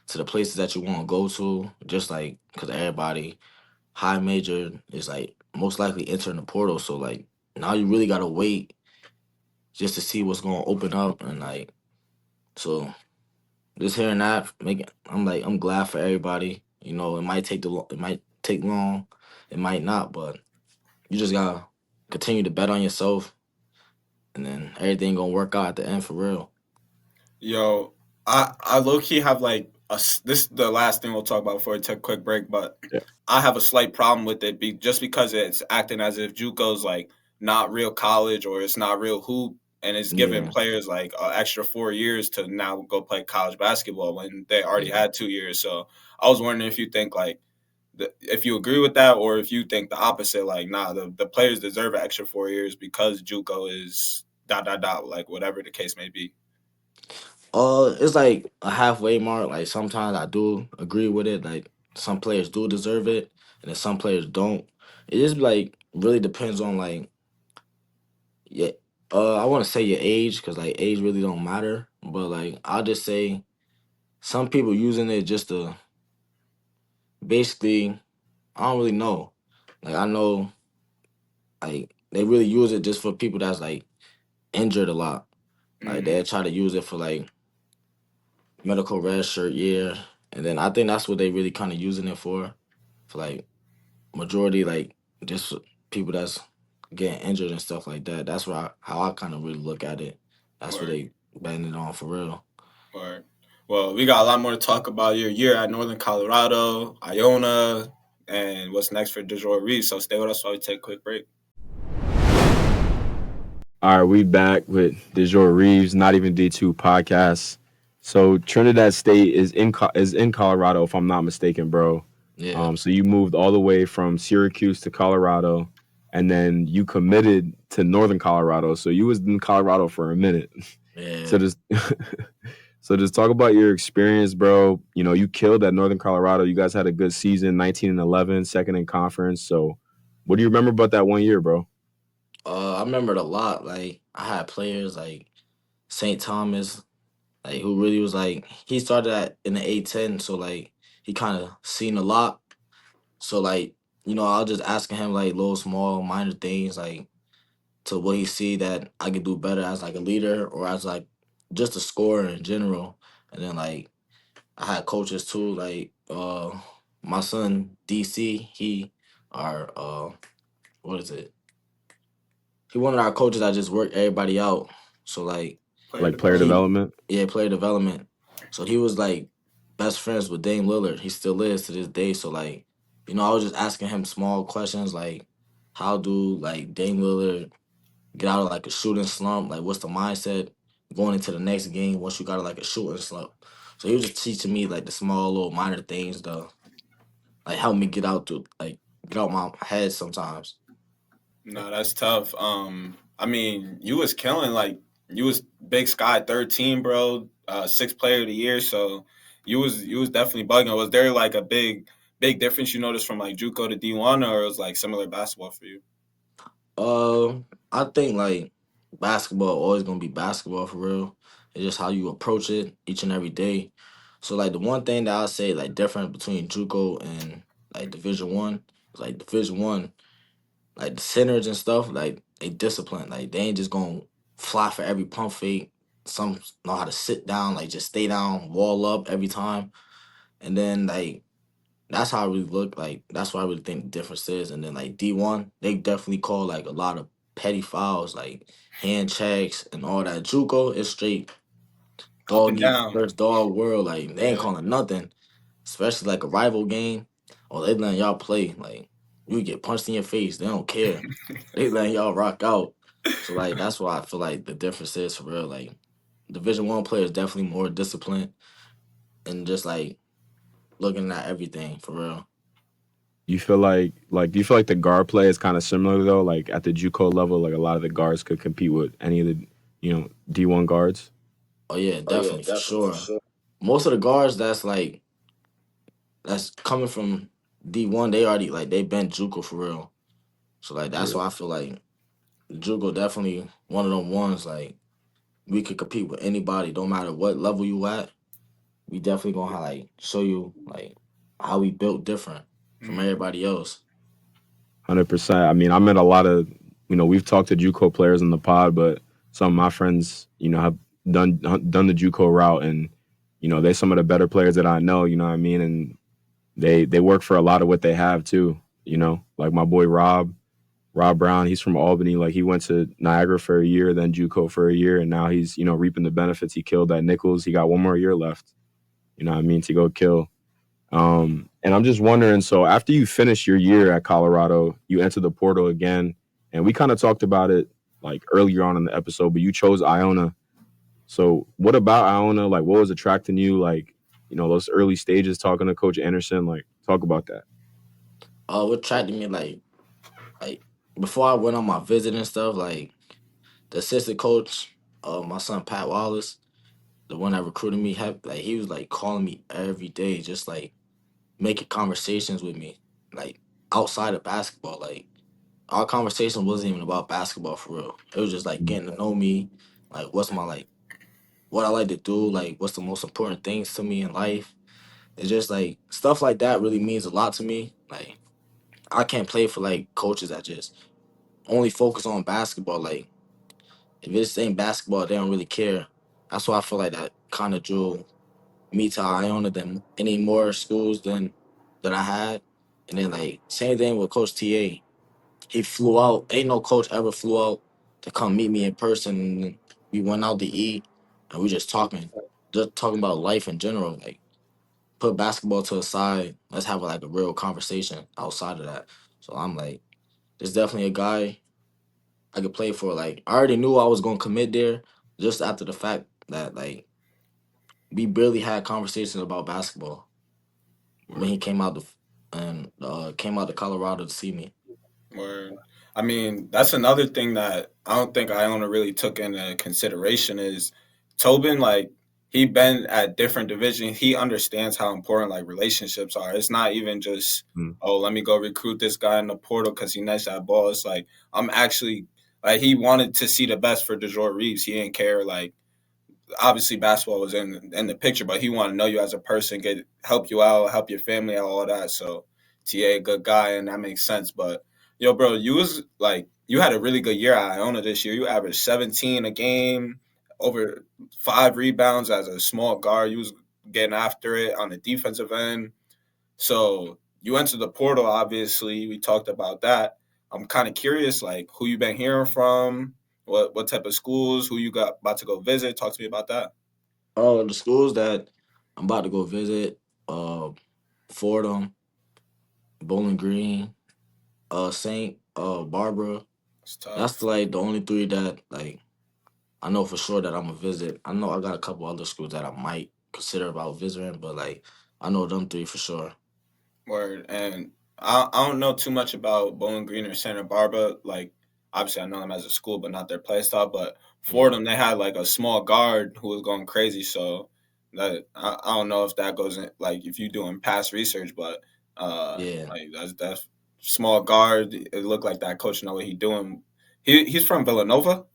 to the places that you want to go to. Just like cause everybody high major is like most likely entering the portal. So like now you really gotta wait just to see what's gonna open up and like so just hearing that making I'm glad for everybody. You know, it might take long, it might not, but you just gotta continue to bet on yourself, and then everything gonna work out at the end for real. Yo, I low key have like this is the last thing we'll talk about before we take a quick break, but Yeah. I have a slight problem with it just because it's acting as if JUCO's like not real college or it's not real hoop, and it's giving Yeah, players like an extra 4 years to now go play college basketball when they already yeah. had 2 years. So I was wondering if you think like if you agree with that or if you think the opposite, like nah, the players deserve an extra 4 years because JUCO is dot dot dot like whatever the case may be. It's like a halfway mark. Like sometimes I do agree with it. Like some players do deserve it, and then some players don't. It just like really depends on like yeah. I want to say your age because like age really don't matter. But like I'll just say some people using it just to basically I don't really know. Like I know like they really use it just for people that's like injured a lot. Like Mhm. they try to use it for like medical red shirt year, and then I think that's what they really kind of using it for like majority like just people that's getting injured and stuff like that. That's how I kind of really look at it. That's what Word, they banning it on for real. word. Well, we got a lot more to talk about your year at Northern Colorado, Iona, and what's next for Dejour Reaves. So stay with us while we take a quick break. All right, we back with Dejour Reaves, not even D2 podcast. So Trinidad State is in Colorado, if I'm not mistaken, bro. Yeah, So you moved all the way from Syracuse to Colorado, and then you committed to Northern Colorado. So you was in Colorado for a minute. yeah. So just so just talk about your experience, bro. You know, you killed at Northern Colorado. You guys had a good season, 19-11, second in conference. So what do you remember about that one year, bro? I remembered a lot. Like I had players like St. Thomas, like who really was like he started at in the A10, so like he kind of seen a lot. So like I was just asking him like little small minor things like to what he see that I could do better as like a leader or as like just a scorer in general. And then like I had coaches too, like my son DC, he our what is it? He one of our coaches that just worked everybody out. So like Player Like player development. he development? yeah, player development. So he was like best friends with Dame Lillard. He still is to this day. So like, I was just asking him small questions like how do like Dame Lillard get out of like a shooting slump? Like what's the mindset going into the next game once you got like a shooting slump? So he was just teaching me like the small little minor things to like help me get out my head sometimes. No, that's tough. I mean, you was killing like you was Big Sky 13, bro. Sixth player of the year. So you was definitely bugging. Was there like a big difference you noticed from like JUCO to D1, or it was like similar basketball for you? I think like basketball always gonna be basketball for real. It's just how you approach it each and every day. So like the one thing that I say like different between JUCO and like Division 1 is like Division 1, like the centers and stuff, like they discipline. Like they ain't just gonna fly for every pump fake. Some know how to sit down, like just stay down, wall up every time. And then like that's how I really look. Like that's what I really think the difference is. And then like D1, they definitely call like a lot of petty fouls, like hand checks and all that. JUCO is straight Up and dog eat down. first dog world. Like they ain't Yeah. calling nothing, especially like a rival game. Or they letting y'all play. Like you get punched in your face, they don't care. They letting y'all rock out. So like that's why I feel like the difference is for real. Like Division 1 players definitely more disciplined and just like looking at everything for real. You feel like do you feel like the guard play is kind of similar though? Like at the JUCO level, like a lot of the guards could compete with any of the D1 guards. Oh yeah, definitely for sure. Most of the guards that's coming from D1, they already like they been JUCO for real. So like that's Yeah. why I feel like JUCO definitely one of them ones like we could compete with anybody, no matter what level you at. We definitely gonna like show you like how we built different from Mhm. everybody else. 100%. I mean, I met a lot of, we've talked to JUCO players in the pod, but some of my friends, have done the JUCO route, and they're some of the better players that I know. You know what I mean? And they work for a lot of what they have too. Like my boy Rob Brown. He's from Albany. Like he went to Niagara for a year, then JUCO for a year, and now he's reaping the benefits. He killed at Nichols. He got one more year left. You know what I mean, to go kill. And I'm just wondering, so after you finish your year at Colorado, you enter the portal again, and we kind of talked about it like earlier on in the episode, but you chose Iona. So what about Iona? Like, what was attracting you? Like, those early stages talking to Coach Anderson. Like, talk about that. What attracted me like before I went on my visit and stuff, like the assistant coach, my son Pat Wallace, the one that recruited me, like he was like calling me every day, just like making conversations with me, like outside of basketball. Like our conversation wasn't even about basketball for real. It was just like getting to know me, like what's my like what I like to do, like what's the most important things to me in life. It's just like stuff like that really means a lot to me. Like I can't play for like coaches that just only focus on basketball. Like if it's ain't basketball, they don't really care. That's why I feel like that kind of drew me to Iona than any more schools than that I had. And then like same thing with Coach TA. He flew out. Ain't no coach ever flew out to come meet me in person. And we went out to eat and we just talking about life in general. Like put basketball to the side. Let's have like a real conversation outside of that. So I'm like, there's definitely a guy I could play for. Like I already knew I was gonna commit there just after the fact that like we barely had conversations about basketball when he Word. came out to Colorado to see me. Word. I mean, that's another thing that I don't think Iona really took into consideration is Tobin, like, he been at different divisions. He understands how important like relationships are. It's not even just, Mm. oh, let me go recruit this guy in the portal because he nice at ball. It's like I'm actually like he wanted to see the best for Dejour Reaves. He didn't care like obviously basketball was in the picture, but he wanted to know you as a person, get help you out, help your family out, all that. So TA, good guy, and that makes sense. But yo, bro, you was like you had a really good year at Iona this year. You averaged 17 a game, over 5 rebounds as a small guard. You was getting after it on the defensive end. So you entered the portal, obviously. We talked about that. I'm kind of curious, like who you been hearing from, what type of schools, who you got about to go visit. Talk to me about that. The schools that I'm about to go visit, uh, Fordham, Bowling Green, Saint, Barbara. It's That's tough. like the only three that like I know for sure that I'm gonna visit. I know I got a couple other schools that I might consider about visiting, but like I know them three for sure. Word. And I don't know too much about Bowling Green or Santa Barbara. Like, obviously, I know them as a school, but not their play style. But Yeah, Fordham, they had like a small guard who was going crazy. So that I don't know if that goes in, like, if you doing past research, but yeah. like that's small guard. It looked like that coach know what he doing. He's from Villanova.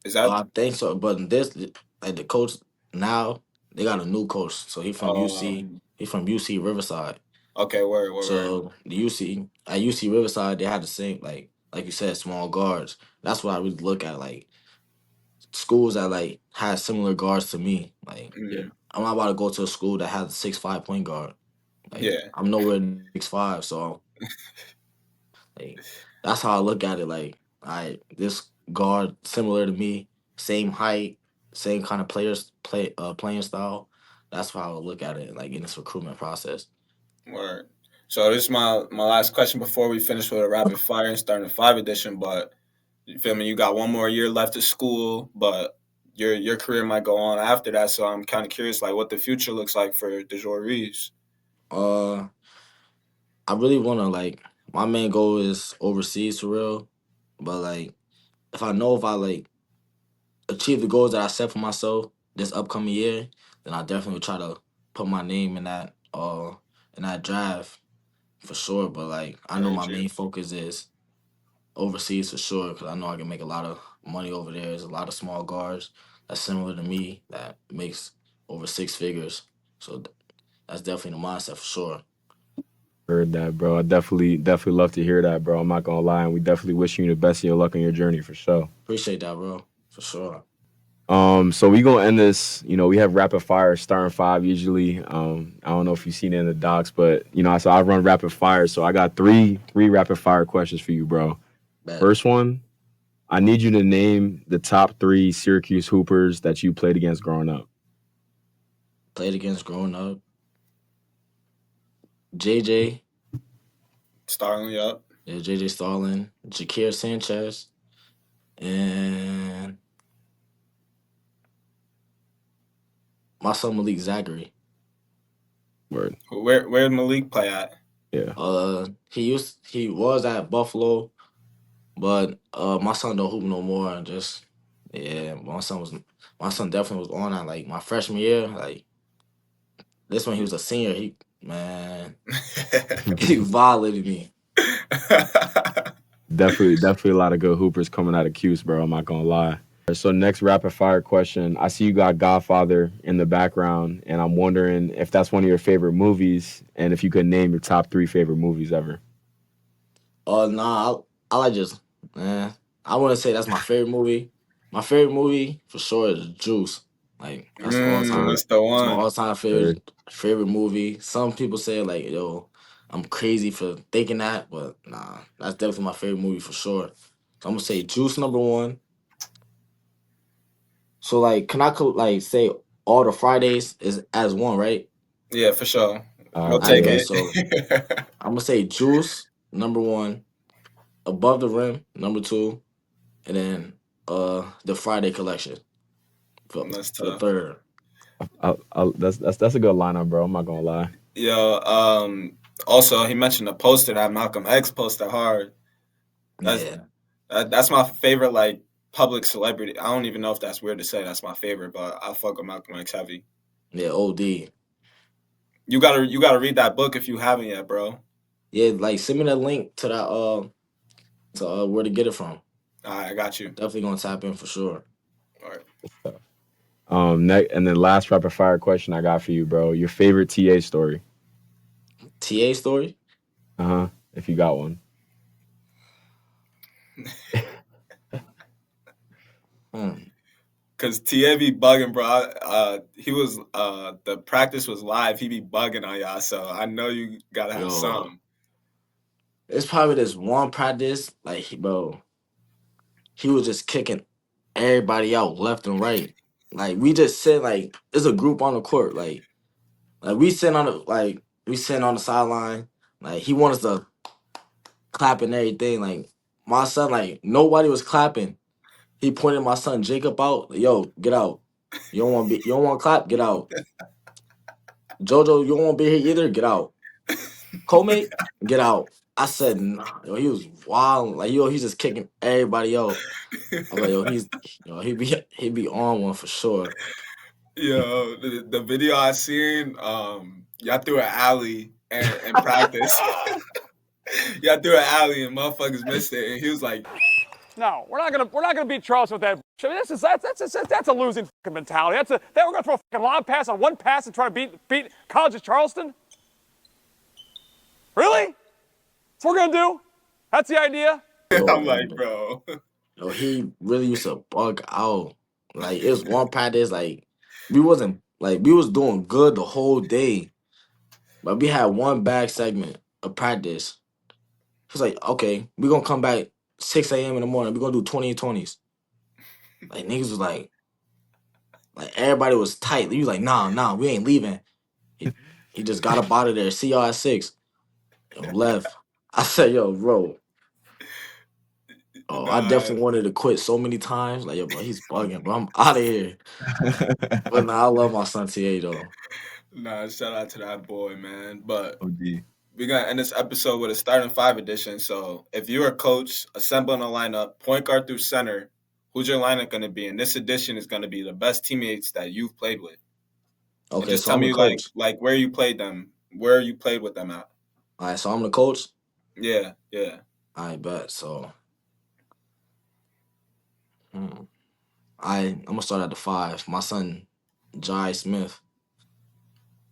Is that? I think so. But in this, like the coach now, they got a new coach. So he from UC. He from UC Riverside. Okay. Word. So the UC at UC Riverside, they had the same like you said, small guards. That's what I really look at. Like schools that like had similar guards to me. Like Yeah. Mm, I'm not about to go to a school that has a 6'5" point guard. Like yeah. I'm nowhere near 6'5", so like that's how I look at it. Like this guard similar to me, same height, same kind of playing style. That's how I would look at it. Like in this recruitment process. Word. So this is my last question before we finish with a rapid fire and starting the 5 edition. But you feel me? You got one more year left of school, but your career might go on after that. So I'm kind of curious, like what the future looks like for Dejour Reeves. Uh, I really want to like my main goal is overseas for real, but like if I like achieve the goals that I set for myself this upcoming year, then I definitely try to put my name in that draft for sure. But like I know Heard my you. main focus is overseas for sure because I know I can make a lot of money over there. There's a lot of small guards that's similar to me that makes over six figures. So that's definitely the mindset for sure. Heard that, bro. I definitely love to hear that, bro. I'm not gonna lie, and we definitely wish you the best of your luck on your journey for sure. Appreciate that, bro. For sure. So we gonna end this. You know, we have rapid fire starting five usually. I don't know if you've seen it in the docs, but you know, so I run rapid fire. So I got three rapid fire questions for you, bro. Bet. First one, I need you to name the top three Syracuse Hoopers that you played against growing up. Played against growing up. JJ, Starling up. yeah, JJ Starlin, Jakir Sanchez, and my son Malik Zachary. Word. Where did Malik play at? Yeah. He was at Buffalo, but my son don't hoop no more. And just yeah, my son definitely was on at like my freshman year. Like this when he was a senior, he man he violated me. Definitely a lot of good hoopers coming out of Cuse, bro. I'm not gonna lie. So next rapid fire question. I see you got Godfather in the background, and I'm wondering if that's one of your favorite movies, and if you could name your top three favorite movies ever. Nah, I like just man. I wouldn't say that's my favorite movie, My favorite movie for sure is Juice. Like that's all time. That's the It's my one. all-time favorite movie. Some people say like, yo, I'm crazy for thinking that, but nah, that's definitely my favorite movie for sure. So I'm gonna say Juice number one. So like, can I like say all the Fridays is as one, right? Yeah, for sure. We'll Alright, I take yeah. bet. it. So I'm gonna say Juice number one, Above the Rim number two, and then the Friday collection That's for tough. third. That's a good lineup, bro. I'm not gonna lie. Yo, also he mentioned the poster that Malcolm X posted hard. That's Yeah, that's my favorite like public celebrity. I don't even know if that's weird to say. That's my favorite, but I fuck with Malcolm X heavy. yeah, OD. You gotta read that book if you haven't yet, bro. Yeah, like send me that link to that to where to get it from. All right, I got you. Definitely gonna tap in for sure. All right. And then last rapid fire question I got for you, bro. Your favorite TA story? TA story? If you got one. Hmm. Cause TA be bugging, bro. He was the practice was live. He be bugging on y'all, so I know you gotta have Yo, some. it's probably this one practice, like bro, he was just kicking everybody out left and right. Like we just sit like it's a group on the court. Like we sitting on the sideline. Like he wants us to clap and everything. Like my son, like nobody was clapping. He pointed my son Jacob out. Like, yo, get out. You don't want to clap, get out. Jojo, you don't want to be here either, get out. Co-mate, get out. I said nah. Yo, he was wild. Like yo, he's just kicking everybody out. I'm like, he be on one for sure. Yo, the video I seen, y'all threw an alley and practice. Y'all threw an alley and motherfuckers missed it, and he was like, No, we're not gonna beat Charleston with that. I mean, that's a losing fucking mentality. We're gonna throw a fucking lob pass on one pass and try to beat College of Charleston. Really? That's what we're gonna do? That's the idea? I'm like, bro. Yo, he really used to bug out. Like it was one practice, like we was doing good the whole day. But we had one bad segment of practice. He was like, okay, we're gonna come back 6 a.m. in the morning. We're gonna do 20 and 20s. Like niggas was like everybody was tight. He was like, nah, we ain't leaving. He just got up out of there. See y'all at 6. Yo, left. I said, yo, bro. Oh, I Nah, definitely wanted to quit so many times. Like, yo, bro, he's bugging, bro. I'm out of here. But nah, I love my son TA though. nah, shout out to that boy, man. But OD. we're gonna end this episode with a starting five edition. So if you're a coach assembling a lineup, point guard through center, who's your lineup gonna be? And this edition is gonna be the best teammates that you've played with. And Okay, just so tell I'm the me coach. like where you played them, where you played with them at. All right, so I'm the coach. Yeah. I bet. So I'm gonna start at the 5. My son Jai Smith.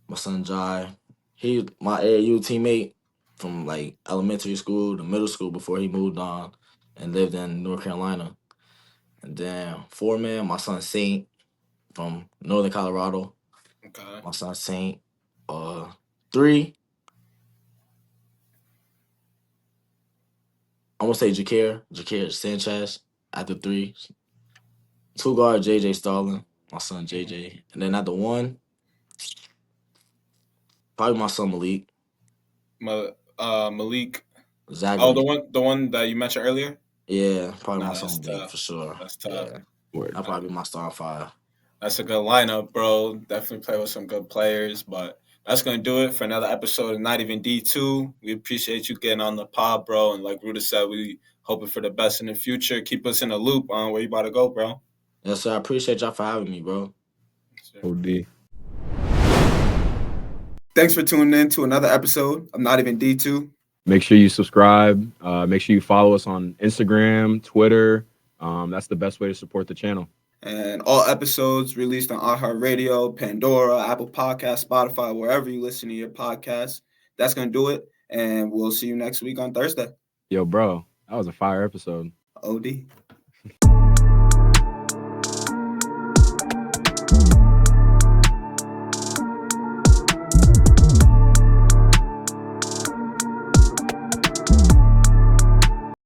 My son Jai. He my AAU teammate from like elementary school to middle school before he moved on and lived in North Carolina. And then 4-man, my son Saint from Northern Colorado. Okay. My son Saint. 3, I'm gonna say Jakir Sanchez at the 3. 2 guard JJ Starling, my son JJ. And then at the 1, probably my son Malik. Malik. Oh, Zachary. the one that you mentioned earlier. Yeah, probably my Nah, son that's Malik tough. for sure. That's tough. Yeah. Word. That'll probably be my star 5. That's a good lineup, bro. Definitely play with some good players. But that's gonna do it for another episode of Not Even D2. We appreciate you getting on the pod, bro. And like Ruda said, we hoping for the best in the future. Keep us in the loop on where you about to go, bro. Yes, sir. I appreciate y'all for having me, bro. OD. Thanks for tuning in to another episode of Not Even D2. Make sure you subscribe. Make sure you follow us on Instagram, Twitter. That's the best way to support the channel. And all episodes released on iHeartRadio, Pandora, Apple Podcasts, Spotify, wherever you listen to your podcasts. That's going to do it. And we'll see you next week on Thursday. Yo, bro, that was a fire episode. OD.